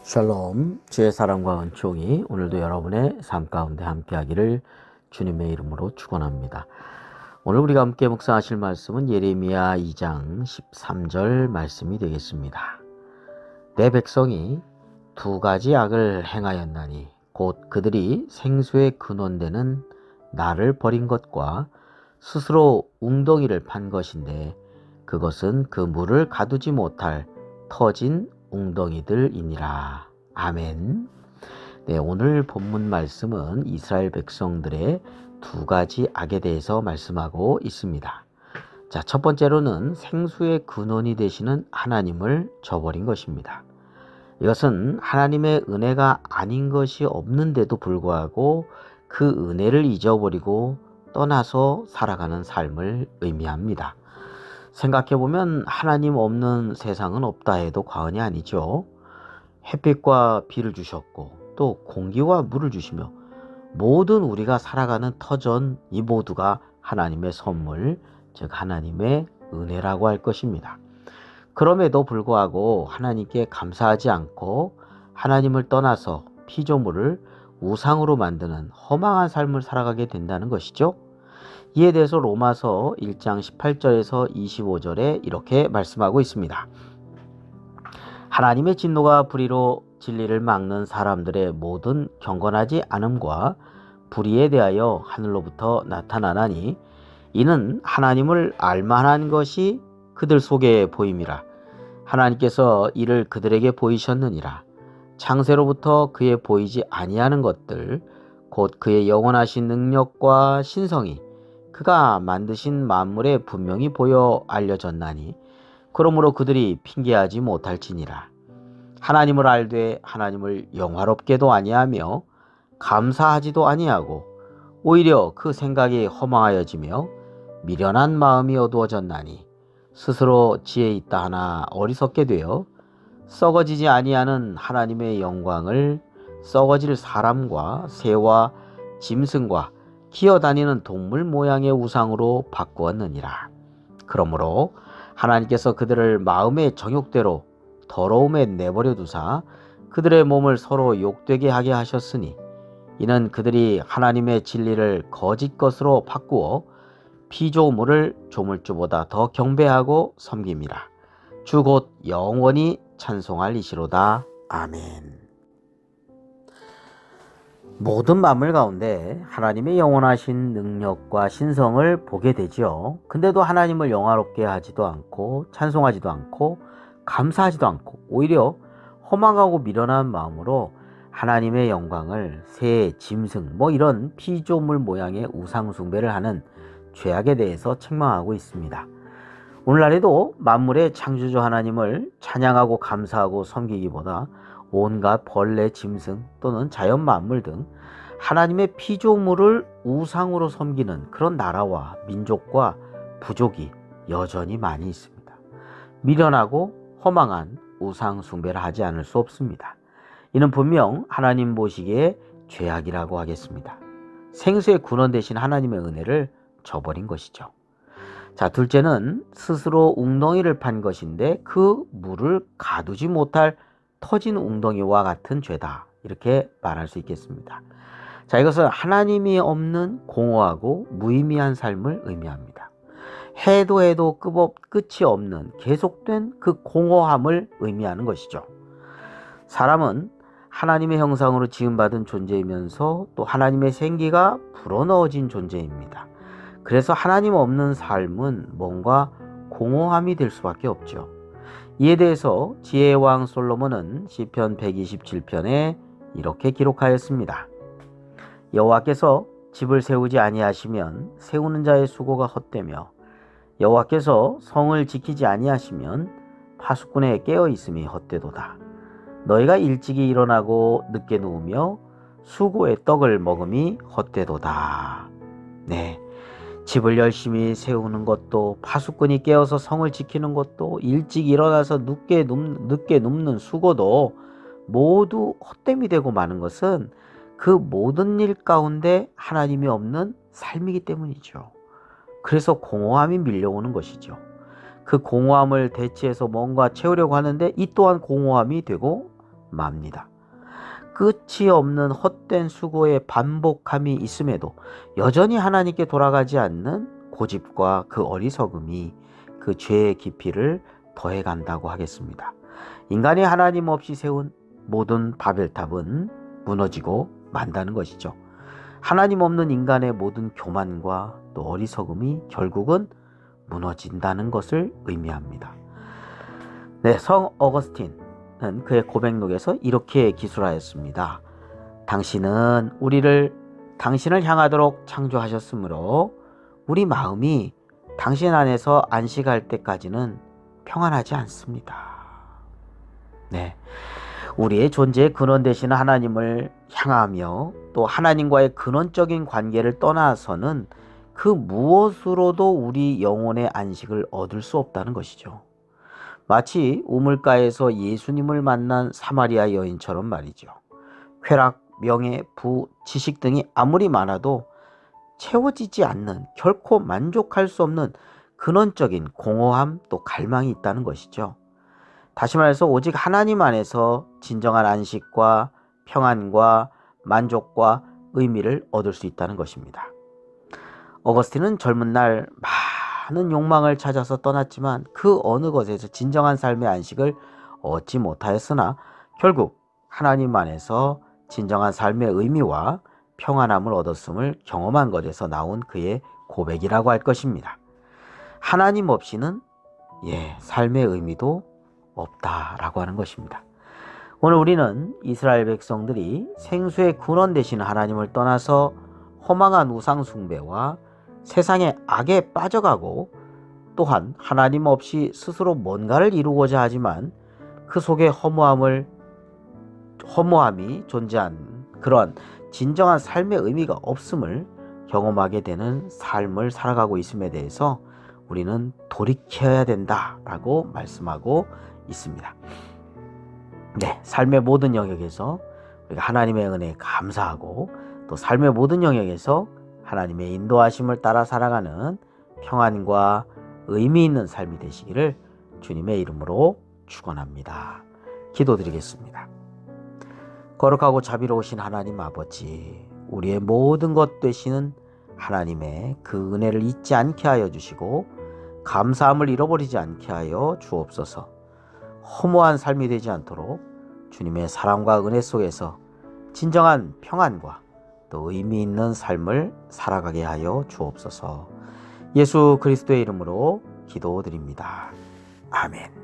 샬롬, 주의 사랑과 은총이 오늘도 여러분의 삶 가운데 함께하기를 주님의 이름으로 축원합니다. 오늘 우리가 함께 묵상하실 말씀은 예레미야 2장 13절 말씀이 되겠습니다. 내 백성이 두 가지 악을 행하였나니 곧 그들이 생수의 근원되는 나를 버린 것과 스스로 웅덩이를 판 것인데 그것은 그 물을 가두지 못할 터진 웅덩이들이니라. 아멘. 네, 오늘 본문 말씀은 이스라엘 백성들의 두 가지 악에 대해서 말씀하고 있습니다. 자, 첫 번째로는 생수의 근원이 되시는 하나님을 저버린 것입니다. 이것은 하나님의 은혜가 아닌 것이 없는데도 불구하고 그 은혜를 잊어버리고 떠나서 살아가는 삶을 의미합니다. 생각해보면 하나님 없는 세상은 없다 해도 과언이 아니죠. 햇빛과 비를 주셨고 또 공기와 물을 주시며 모든 우리가 살아가는 터전, 이 모두가 하나님의 선물, 즉 하나님의 은혜라고 할 것입니다. 그럼에도 불구하고 하나님께 감사하지 않고 하나님을 떠나서 피조물을 우상으로 만드는 허망한 삶을 살아가게 된다는 것이죠. 이에 대해서 로마서 1장 18절에서 25절에 이렇게 말씀하고 있습니다. 하나님의 진노가 불의로 진리를 막는 사람들의 모든 경건하지 않음과 불의에 대하여 하늘로부터 나타나나니 이는 하나님을 알만한 것이 그들 속에 보임이라. 하나님께서 이를 그들에게 보이셨느니라. 창세로부터 그의 보이지 아니하는 것들 곧 그의 영원하신 능력과 신성이 그가 만드신 만물에 분명히 보여 알려졌나니 그러므로 그들이 핑계하지 못할지니라. 하나님을 알되 하나님을 영화롭게도 아니하며 감사하지도 아니하고 오히려 그 생각이 허망하여지며 미련한 마음이 어두워졌나니 스스로 지혜 있다 하나 어리석게 되어 썩어지지 아니하는 하나님의 영광을 썩어질 사람과 새와 짐승과 기어다니는 동물 모양의 우상으로 바꾸었느니라. 그러므로 하나님께서 그들을 마음의 정욕대로 더러움에 내버려 두사 그들의 몸을 서로 욕되게 하게 하셨으니 이는 그들이 하나님의 진리를 거짓 것으로 바꾸어 피조물을 조물주보다 더 경배하고 섬김이라. 주 곧 영원히 찬송할 이시로다. 아멘. 모든 만물 가운데 하나님의 영원하신 능력과 신성을 보게 되지요. 근데도 하나님을 영화롭게 하지도 않고 찬송하지도 않고 감사하지도 않고 오히려 허망하고 미련한 마음으로 하나님의 영광을 새, 짐승 이런 피조물 모양의 우상 숭배를 하는 죄악에 대해서 책망하고 있습니다. 오늘날에도 만물의 창조주 하나님을 찬양하고 감사하고 섬기기보다 온갖 벌레, 짐승 또는 자연 만물 등 하나님의 피조물을 우상으로 섬기는 그런 나라와 민족과 부족이 여전히 많이 있습니다. 미련하고 허망한 우상 숭배를 하지 않을 수 없습니다. 이는 분명 하나님 보시기에 죄악이라고 하겠습니다. 생수의 근원 되신 하나님의 은혜를 저버린 것이죠. 자, 둘째는 스스로 웅덩이를 판 것인데 그 물을 가두지 못할 터진 웅덩이와 같은 죄다, 이렇게 말할 수 있겠습니다. 자, 이것은 하나님이 없는 공허하고 무의미한 삶을 의미합니다. 해도 끝이 없는 계속된 그 공허함을 의미하는 것이죠. 사람은 하나님의 형상으로 지음받은 존재이면서 또 하나님의 생기가 불어넣어진 존재입니다. 그래서 하나님 없는 삶은 뭔가 공허함이 될 수밖에 없죠. 이에 대해서 지혜의 왕 솔로몬은 시편 127편에 이렇게 기록하였습니다. 여호와께서 집을 세우지 아니하시면 세우는 자의 수고가 헛되며 여호와께서 성을 지키지 아니하시면 파수꾼의 깨어 있음이 헛되도다. 너희가 일찍이 일어나고 늦게 누우며 수고의 떡을 먹음이 헛되도다. 네, 집을 열심히 세우는 것도 파수꾼이 깨어서 성을 지키는 것도 일찍 일어나서 늦게 눕는 수고도 모두 헛됨이 되고 마는 것은 그 모든 일 가운데 하나님이 없는 삶이기 때문이죠. 그래서 공허함이 밀려오는 것이죠. 그 공허함을 대체해서 뭔가 채우려고 하는데 이 또한 공허함이 되고 맙니다. 끝이 없는 헛된 수고의 반복함이 있음에도 여전히 하나님께 돌아가지 않는 고집과 그 어리석음이 그 죄의 깊이를 더해간다고 하겠습니다. 인간이 하나님 없이 세운 모든 바벨탑은 무너지고 만다는 것이죠. 하나님 없는 인간의 모든 교만과 또 어리석음이 결국은 무너진다는 것을 의미합니다. 네, 성 어거스틴은 그의 고백록에서 이렇게 기술하였습니다. 당신은 우리를 당신을 향하도록 창조하셨으므로 우리 마음이 당신 안에서 안식할 때까지는 평안하지 않습니다. 네, 우리의 존재의 근원 되시는 하나님을 향하며 또 하나님과의 근원적인 관계를 떠나서는 그 무엇으로도 우리 영혼의 안식을 얻을 수 없다는 것이죠. 마치 우물가에서 예수님을 만난 사마리아 여인처럼 말이죠. 쾌락, 명예, 부, 지식 등이 아무리 많아도 채워지지 않는, 결코 만족할 수 없는 근원적인 공허함 또 갈망이 있다는 것이죠. 다시 말해서 오직 하나님 안에서 진정한 안식과 평안과 만족과 의미를 얻을 수 있다는 것입니다. 어거스틴은 젊은 날 많은 욕망을 찾아서 떠났지만 그 어느 것에서 진정한 삶의 안식을 얻지 못하였으나 결국 하나님 안에서 진정한 삶의 의미와 평안함을 얻었음을 경험한 것에서 나온 그의 고백이라고 할 것입니다. 하나님 없이는 삶의 의미도 없다라고 하는 것입니다. 오늘 우리는 이스라엘 백성들이 생수의 근원 되시는 하나님을 떠나서 허망한 우상 숭배와 세상의 악에 빠져가고 또한 하나님 없이 스스로 뭔가를 이루고자 하지만 그 속에 허무함이 존재한 그런 진정한 삶의 의미가 없음을 경험하게 되는 삶을 살아가고 있음에 대해서 우리는 돌이켜야 된다라고 말씀하고 있습니다. 네, 삶의 모든 영역에서 우리가 하나님의 은혜에 감사하고 또 삶의 모든 영역에서 하나님의 인도하심을 따라 살아가는 평안과 의미 있는 삶이 되시기를 주님의 이름으로 축원합니다. 기도드리겠습니다. 거룩하고 자비로우신 하나님 아버지, 우리의 모든 것 되시는 하나님의 그 은혜를 잊지 않게 하여 주시고 감사함을 잃어버리지 않게 하여 주옵소서. 허무한 삶이 되지 않도록 주님의 사랑과 은혜 속에서 진정한 평안과 또 의미 있는 삶을 살아가게 하여 주옵소서. 예수 그리스도의 이름으로 기도드립니다. 아멘.